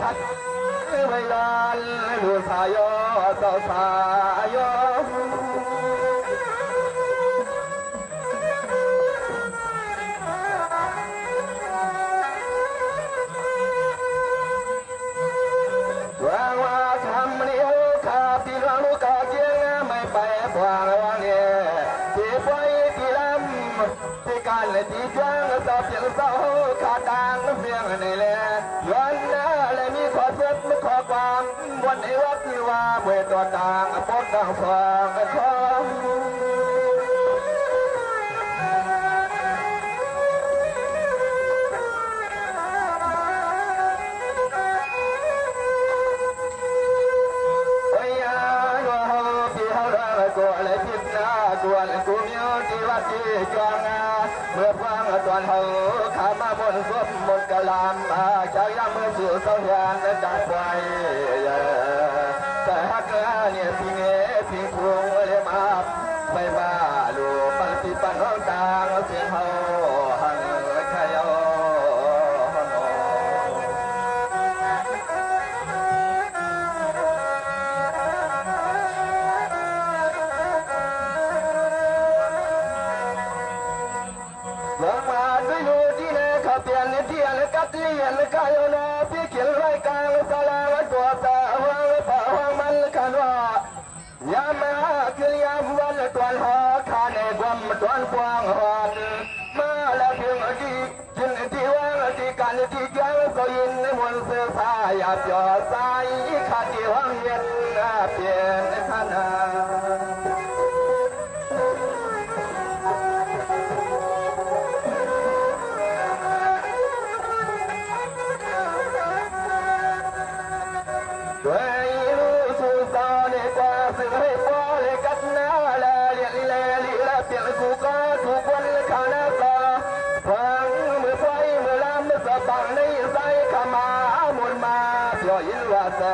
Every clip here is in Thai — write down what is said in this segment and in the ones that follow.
ขัดไม่ยานดูสายสายว่าทำนิ้วขาพี่น้องลูกกาเจียงไม่ไปกว่าวันนี้ที่ไฟที่ลำที่การเลยที่จ้างสอบเสียงเศร้าขาดังเสียงนี่แหละย้อนนะเลยมีขอเสดขอความวันนี้วัดที่ว่าเมื่อตัวต่างปนต่างฟังขอส่วนกูมีที่วัดที่จวงเมื่อฟังตอนเฮาขามาบนสวมบนกะลามใจยังมือสู่เสาหยานดังไฟแต่ฮักเนี่ยพี่เงี้ยพี่พวงเลยมาไปมาลูกปันติปันห้องต่างเสียงเฮาหันขยอเปลี่ยนเทียนกัดเลียนกายโนพี่เขียนไว้กลางสลาตัวตาวังป่าวังมันขันว่ายามมาคือยามวันตัวหอขาในความตัวกว้างหอดมาแล้วเพียงที่จินที่ว่างที่การที่แก้วก็ยินในมนต์เสือสายหยอดสายขาดที่ว่างเย็นเปลี่ยนท่านให้พอเลยกัดหน้าละเลี้ยเลี้ยเปลี่ยนกูก็ถูกวันข้าวหน้าต่อฟังมือไฟมือลำมือสะบังในใจขมาหมุนมาเพียยินว่าเสื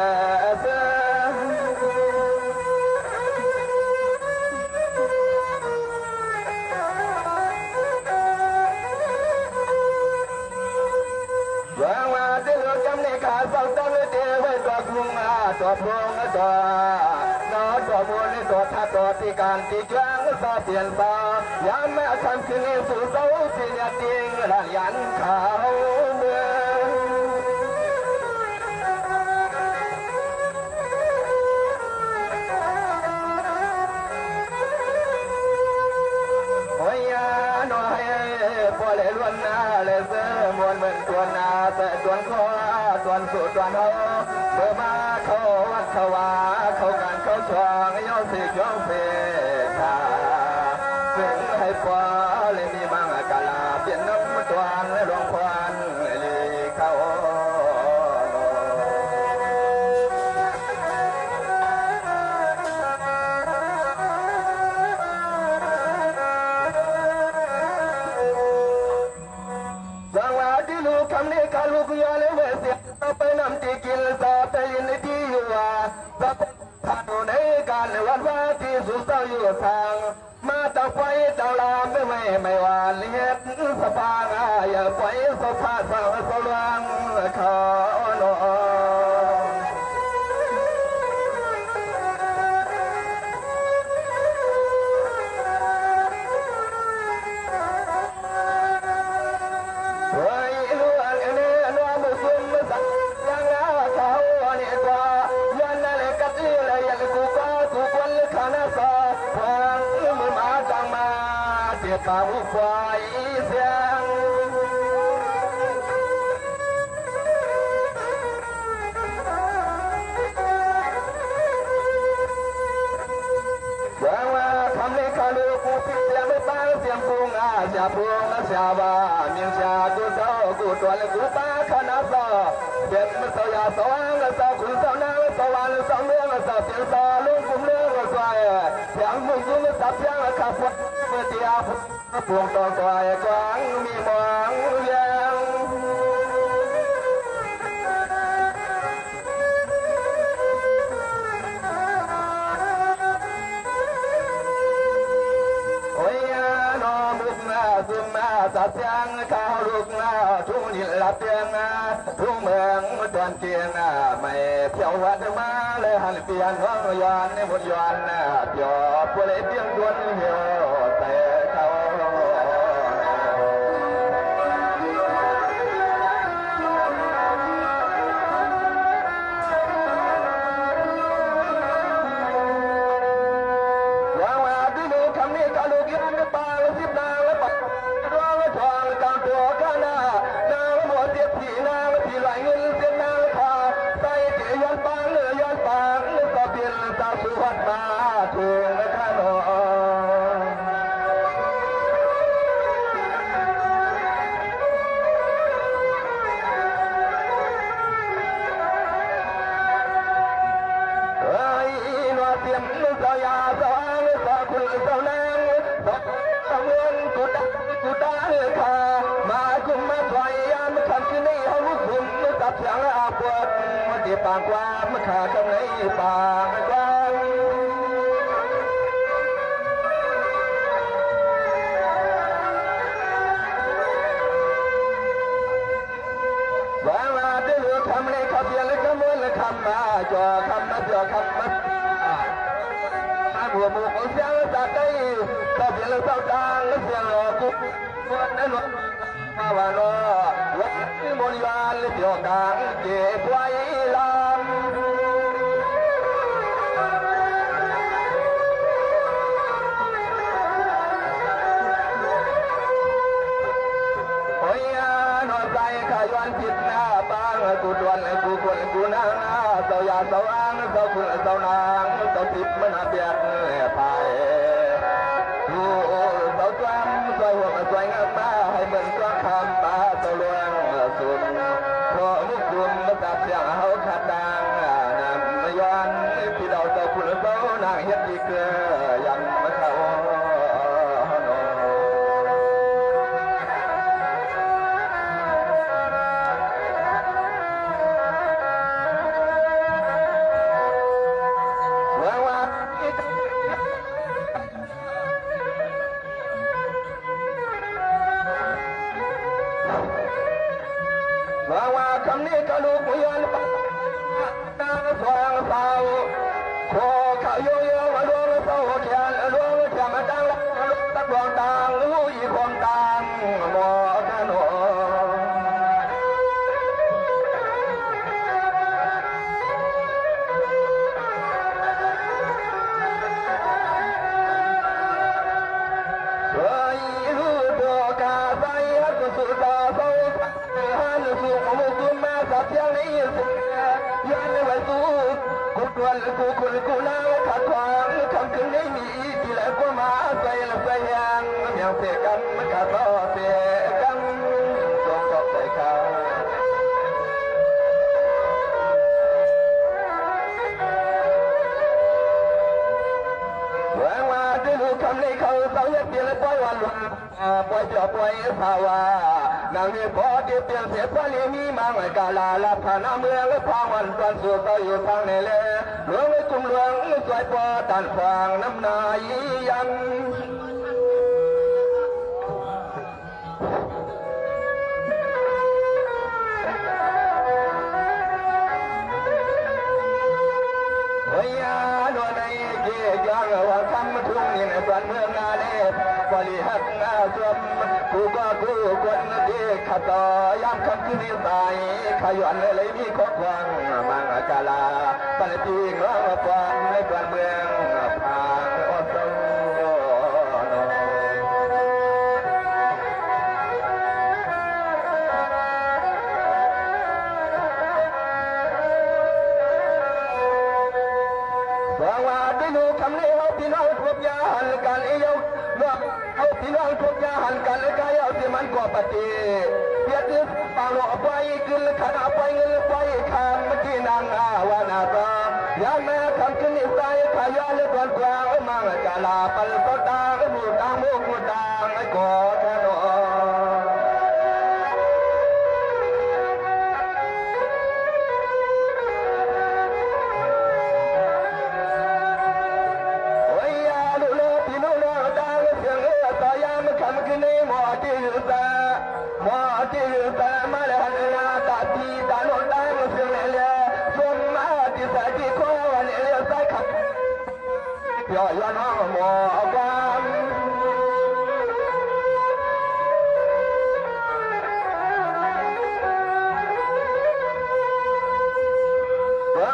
อว่าเดือดจำในขาเศร้าตั้งเดียวไว้ตัวกรุงตัวพงตัตัวมูลตัวท่าตัวที่การที่จ้างสาเปลี่ยนตายามแม่ทำคืนสู่เสาที่ยาติงหลังยันเขาเมืองโอ้ยน้อยพอเลยล้วนหน้าเลยเสือมวลเหมือนตัวหน้าแต่ตัวคอตัวสุดตัวเฮาเมื่อมาเขาวัดเขาว่าเขาการเขาชวงย่อสิย่อเสกาซึ่งให้พอเลยมีบางกาลาเปลี่ยนน้ำตัวและดวงควันเลยเขาสังวาที่ลูกคำนี้การลูกยาเลยเมื่อเสียไปนำที่กินซาไปยินที่อยู่ว่าสับท่านในการวัดว่าที่สุดเศร้าอยู่ทางมาตะไฟตะลามไม่หวานเฮ็ดสปางอย่าไฟสภาพสาวสว่างขอโนป่าบุกไฟเสียงว่าคำนี้ขาลูกผู้พิจารณาไม่ป้าเสียงพุงเสียพุงเสียว่ามีเสียกูเศร้ากูตัวและกูป้าขนาดต่อเด็ดมันเสียสว่างเสียคุณเสียหน้าสว่างเสียเมืองเสียเสียงตาลุงกุมเรื่องสวยเสียงมุงยุ่งเสียเสียงขับเมื่อเดียวพวงตองตัวกว้างมีมองยังโอ้ยน้องมุกมาซึมมาสัตยังข้าวลูกมาทุ่งนี่ ลับเตียงทุ่งเมืองตอนเตียงไม่เที่ยววัดมาเลยหันเปลี่ยนห้องย้อนในบทย้อนเดี๋ยวผู้เล่นเตียงดวนเหี่ยวแต่เขาปางกว้างมาขากันในปางกว้างวางมาได้เหลือคำในขับเบียนและคำวนและคำมาจ่อคำมาจ่อคำมาหัวหมูของเสียงจากได้ขับเบียนและเศร้าจางและเสียงหลอกกุ๊กวันนั้นวันมาวานอวัดมณฑลและเดี่ยวกลางเก็บไว้ลำย้อนจิตหน้าบางกูดวนกูคนกูนางเจ้าอยาเจ้าอ้างเจ้าคุณเจ้านางเจ้าทิพย์มันเบียดไปกูเจ้าจำสวยหัวสวยงามมาให้เหมือนตัวคำมาเจ้าเรื่องสุดเพราะมุกดุมมาจากเสียงเขาขัดดังนำย้อนพี่เราเจ้าคุณเจ้านางเฮ็ดดีเกลือยังมาเข้าว่าคำนี้ก็ลูกยันนางสว่างเศร้าขอข้าโยโย่มาดวงเศร้าแขนดวงแขนมาดังลูกตะดวงดังลูกอีคนดังหมอกันหนเคยรู้ตัวกาใส่ฮักสุดตาเศร้าฮันสุขมุกุมาสับยังนี้สุดยันไว้สู้กูกวนกูคุณกูน่าขัดขวางคำคืนนี้มีที่แหลกว่ามาใส่ละใส่ยังยังเสียกันมันขาดต่อเสียกันจงตอบใจเขาแหวงว่าจะรู้คำนี้เขาเศร้ายัดเปลี่ยนปล่อยวันปล่อยเจ้าปล่อยภาวะนางนี้พอที่เปลี่ยนเสียพอลีมีมาไม่กาลาลับฐานะเมืองและพาวันตอนสู่เตาอยู่ทางในเล่หลวงไอ้กลุ่มหลวงสวยปอตันฟางน้ำนายยังเฮียโดนไอ้เกี่ยยังว่าคำทุ่งนี่ในส่วนเมืองนาเล่บริหักหน้าสวมกูก็กูคนที่ขัดต่อยามคำคืนนี้ใส่ขย้อนเลยมีข้อความมังกาลาปันตีร้องฟังในกลางเมืองพาอดต้องว่าได้ดูคำนี้เอาพี่น้องพบยาหันกันเอวเอาพี่น้องพบยาหันกันเลยกายเอาที่มันก่อปฏิเพียรที่ปางหลอกไปขึ้นขนาไปเงินไปคำเมื่อกี้นางวานาตายาแม่คำขึ้นนิสัยขายาเลยก่อนกลางมังกาลาปัลก็ตามูตามุกตาไอ้ก่อแค่นอหมอที่ยืนตามาแล้ว ย่อยน้องหมอความ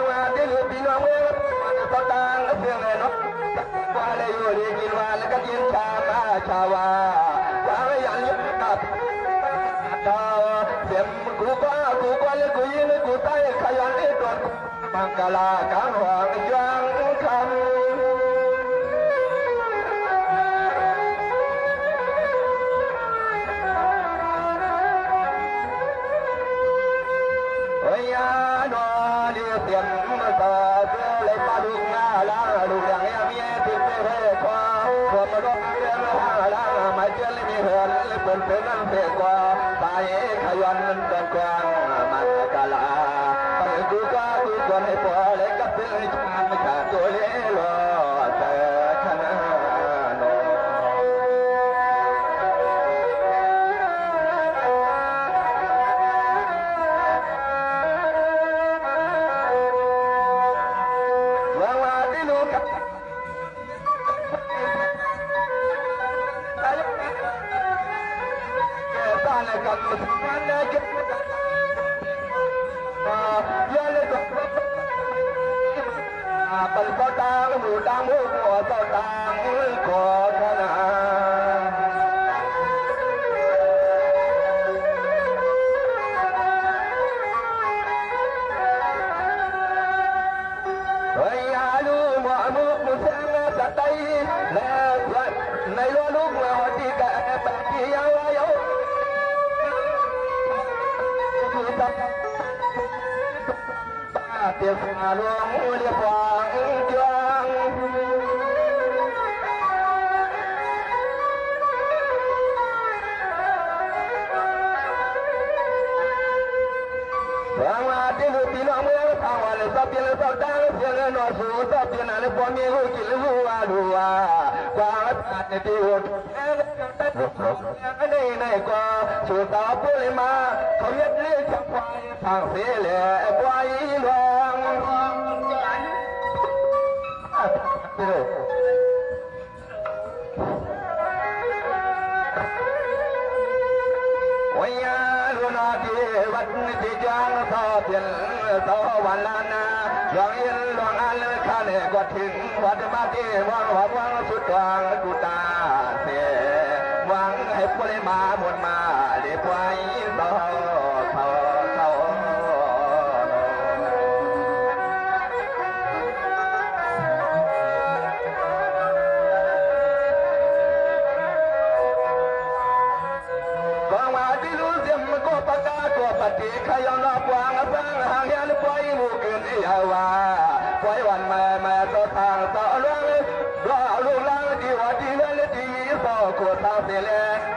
ว่าที่ลูกพี่น้องเมื่อมันก็ต่างเพียงไงเนาะว่าเลยอยู่ดีกินว่าแล้วก็ยินชามาชาวาว่าไม่ยันยึดตัดตาเสียงกูก็เลยกูยินกูใต้ขยันไอ้ตัวมังกลาการหวังยังคำยาโนเลียเสียงมาต่อเสือเลยปาดุกงาลาดูอย่างเมียที่ไม่เคยคว้าความร้อนเรื่องหาลามาเจอเลยมีเหินเลยเป็นนั่นเสียกว่าตายขยันเดินกว้างมันกะลาไปกูก็ให้พอเลยกับเพื่อนชาติขาดตัวเลี้ยแต่ชนะโนกับมันนะจุดยาเลยก็ปันก็ตางหมูตางหมูหัวก็ตางขอชนะเฮ้ยอาลูหมอมุกมุสงสะไตแล้วในล้อลูกเราที่แกปะที่ยาวายเตียงมาลวงเรียบวางจวงวางมาที่ลูกพี่น้องเมืองทางวันสับเพียงสับดังเพียงนอนสูสับเพียงนั้นพอมีหูกินหูว่าดูว่ากว่าตัดในที่หุ่นในกว่าสูสาวผู้เลยมาเขาเย็ดเลี้ยจับควายทางเสียแหล่ควายหลวงวันยาลุนาทีวันที่จางต่อเพียงต่อวันลานาหลวงอินหลวงอันข้าเนี่ยก็ถึงวัดมาที่วังวังสุดทางกุตาเสหวังให้พลมาหมดมาเดี๋ยวไปต่อเขาตัวปฏิขยอนรับวางสร้างหางยันปล่อยมูเกินยาวาปล่อยวันแม่ต่อทางต่อเรื่องรอลูกหลานที่ว่าที่เงินที่ต่อขวดทางเสียแล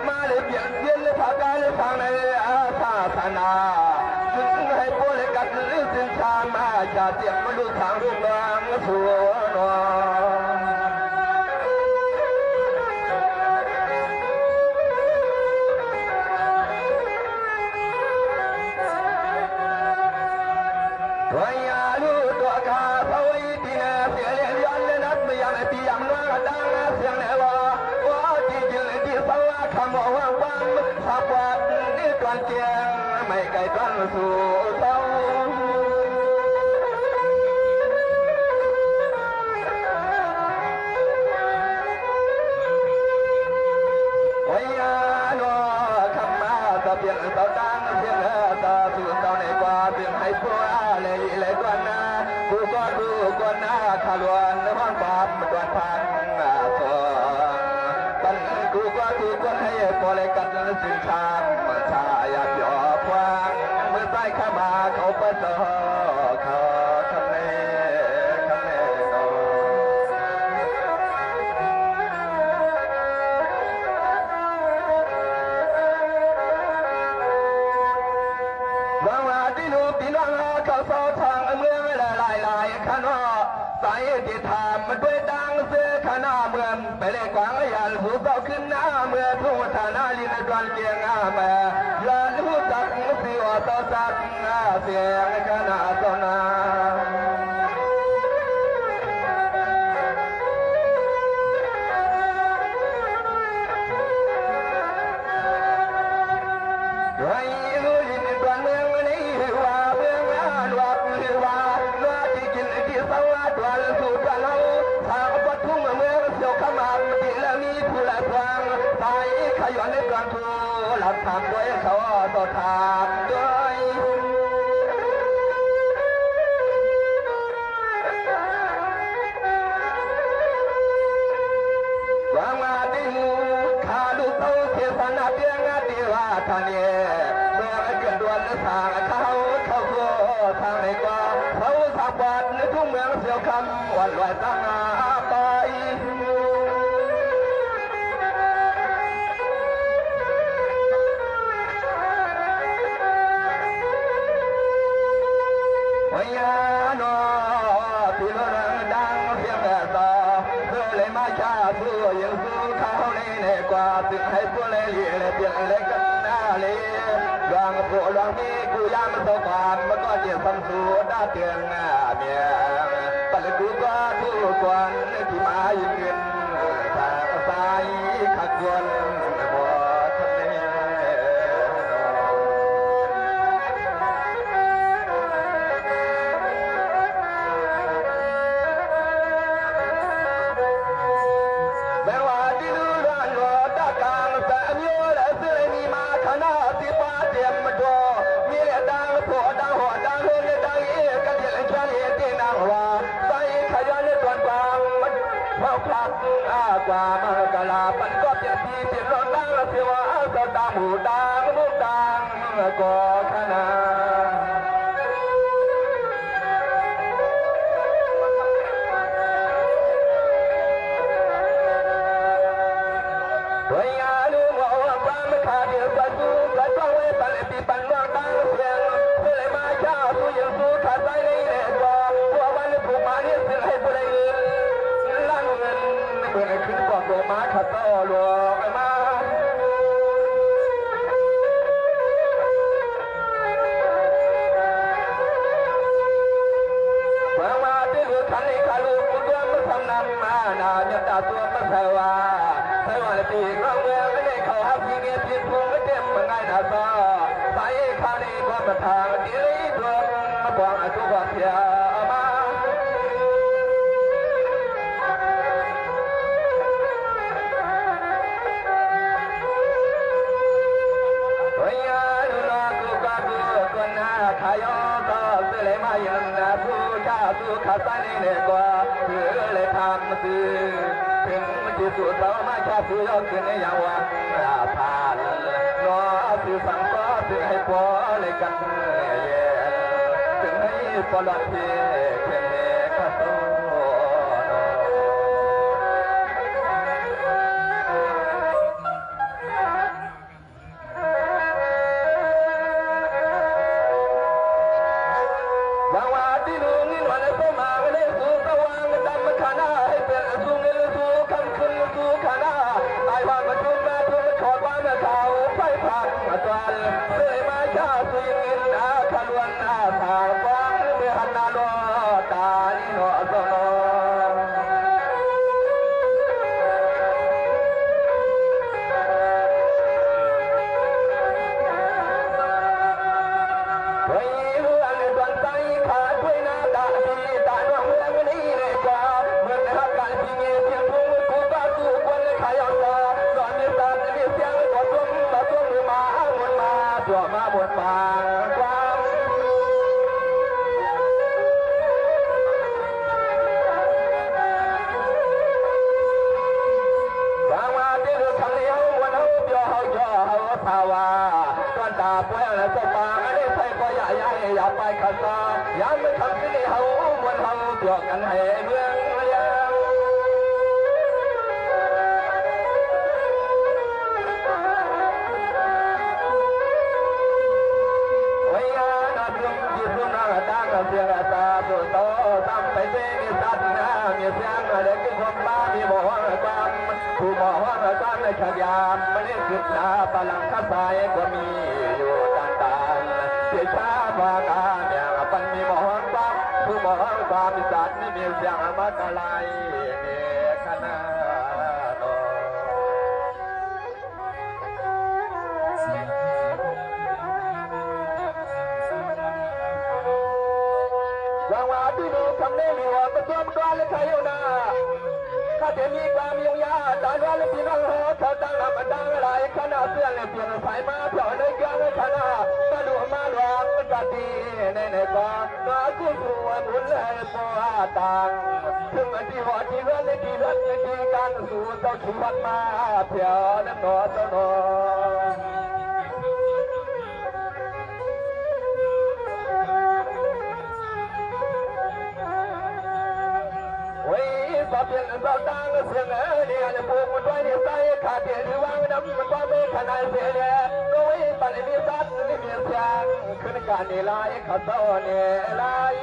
มาเลยเปลี่ยนเย็นเลยพักการทางในอาศาสนาจึงให้พวกเล็กกัดลิ้นสินชามาจะเตรียมมาดูทางรูปร่างสวยนอวันยาลูตัวข้าพระวิธีนาเสียเลี้ยงยันนัดไม่ยังตียำน้าดังเสียงแหวว่าที่จิลที่สวะคำว่าวังสับวัดนี่ก่อนเจียงไม่ไกลกันสู่เต้าวันยาโนคำมาตะเพียงเต้าดังเสียงตาสู่เต้าในกว่าเพียงให้พวกเลยก่อนนะกูก็ดูก่อนนะขลวนห้องความตวนพันตัวปันกูก็ดูก่อนให้พอเลยกันสินชามชายาหยอกควางเมื่อใต้ข้ามาเขาเปิดต่อเขาทำเล่โนวางว่าที่ลูกที่น้องเขาสอทางเมืองหลายขนอสายที่ทำมันด้วยดังเสือขนาเมืองไปเลยกวางยันผู้เฝ้าขึ้นหน้าเมื่อทุ่งฐานาลินดวนเกียงอาแม่ยันผู้จักสิวต่อจักเสียงขนาตนา ทางเขาทางในก็เขาทางวัดในทุ่งเมืองเสียวคำวันลอยตั้งไปยาโนที่เราดังเสียงแต่ต่อเพื่อเลยมาชาเพื่อยังสู้เขาในกว่าถึงให้ผู้เลยเลี้ยเปลี่ยนเลยกันหน้าเลยรางผู้รางมีกูยามสกานมันก็เจียสังสูด้าเตียงเมียปัจจุบันทุกคนที่มายืนทางสายขัดวนกว่ามากลาปันก็เปลี่ยนทีเปลี่ยนรถดังเสียวสดดังหูดังมุกดังก็ขนาดวยาลูกว่าความขาดเดือดสู้กระจ้องไว้ปันปีปันเมืองดังเสียงเพื่อเลยมาเช้าสู้ยังสู้ขาดใจในเด็กว่าตัววันผูกมาเนี่ยเสียให้ผู้ใดลั่นเงินเพื่อขึ้นกว่าตัวมาขัดต่อหลวงมาเมื่อมาที่เหลือขันในขาลูกตัวมันทำนำมานาเนื้อตาตัวมันใส่ว่าใส่ว่าตีกร้องเมืองไม่ได้เขาหักที่เงี้ยที่พุ่งไม่เต็มมันง่ายหนาซอใส่ข้าในความประทางที่รีดรวมมาบอกอาทุกวันเทียมาขายต่อเสือเลยมายันนาผู้ชาผู้ขาดใจในกว่าเสือเลยทำซื้อถึงที่สุดเรามาชาผู้ยอดขึ้นในอย่างวันผ่านน้อสื่อสั่งก็สื่อให้พอเลยกันเย็นถึงให้ปลอดภัยเพียงแค่ตัวมาบนบางกว้างบางมาที่เรือทะเลวันเขาเบียวเขาย่อเขาภาวาก้อนตาป่วยอะไรก็บางไม่ได้ใส่ก็อย่าอย่าไปขัดตายามไม่ทำที่นี่เขาวันเขาเบียวกันให้เมืองเสียงตาตัวโตทำไปเสียงสัตว์นะมีเสียงอะไรก็ความบ้ามีบ่อความผู้บ่อความในขยามไม่ได้คิดนาพลังข้าสายก็มีอยู่ต่างๆเสียชาบาการเนี่ยปันมีบ่อความผู้บ่อความมีสัตว์ไม่มีเสียงมาตะไลเนี่ยขนาดที่ดูทำได้มีว่าประตัวมันก็เลยใครอยู่นะข้าจะมีความยุ่งยากตอนว่าเลยพี่น้องเขาตั้งรับมาตั้งอะไรขนาดเสื้อเลยเปลี่ยนสายมาเผื่อในเกี่ยวในขนาดมาดูมาหลวงกันดีในก่อนน้าคู่สวยบุญเลยปวดตังถึงที่หัวที่เรื่องในที่เรื่องที่การสู่เจ้าชีวิตมาเผื่อน้ำหนอเจ้าหนอ อบเพียงเราตั้งเสียงเนี่ยจะปลูกมันไว้ในใจขาดเดียววางน้ำมันว่าไม่ขนาดเสียเนี่ยก็ไว้ปันมีสัตว์มีเสียงขึ้นการนี่ลายขัดต่อเนี่ยลาย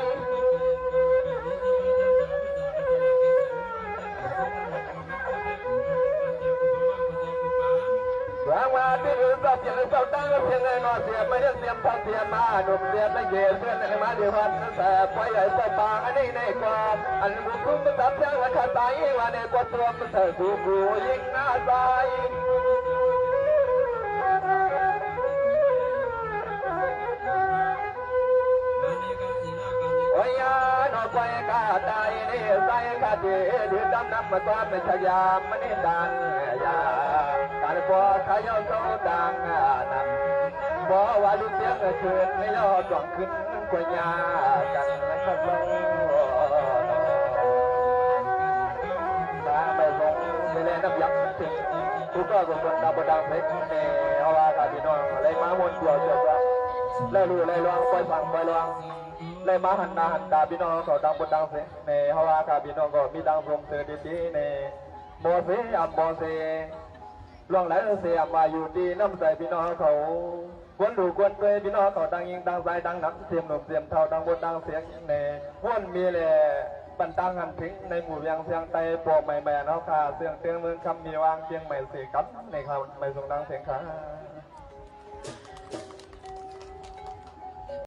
วางมาที่อื่นก็เพียงเราตั้งเพียงนอนเสียไม่ได้เสียมพันเสียมาหนุ่มเสียไม่เย็นเพื่อนในมาเดียวกันแต่ปล่อยใหญ่ใส่ปากอันนี้ในกรอบอันบุกคุ้มตับช่างราคาตายว่าในกวดตัวมันเถิดกูกูยิงหน้าตายโอ้ยนอกไปกาตายนี่ใส่กาดีดีดำน้ำมาตัวเป็นชายามมันนี่ดังยาการพอขยาวโซดังนับบ่ว่าลูกเสียงเกิดไม่ยอดหวังขึ้นกว่ายากันไม่ก็ลงตาไม่ลงไม่เล่นน้ำยับถึงทุกก็กคนดาวดังเพชรเนเอาว่าการพี่น้องเลยมาวนตัวเดียวกันเลยรู้เลยลองปล่อยฟังปล่อยลองเลยมาหันหน้าหันตาพี่น้องเขาดังบนดังเสียเนเอาว่าการพี่น้องก็มีดังพรมเสือดีๆเนโมเสอัมโมเสล่วงไหลเสียมาอยู่ดีน้ำใจพี่น้องเขาควรดูควรเปยพี่น้องเขาดังยิงดังใจดังหนักเสียมหนุ่มเสียมเท่าดังบนดังเสียงเนวนมีแหล่บรรดังหันถึงในหมู่ยังเสียงไตปวกใหม่ๆเนาะค่ะเสียงเตียงเมืองคำมีวางเตียงใหม่เสียกับในคำไม่ส่งดังเสียงค่ะ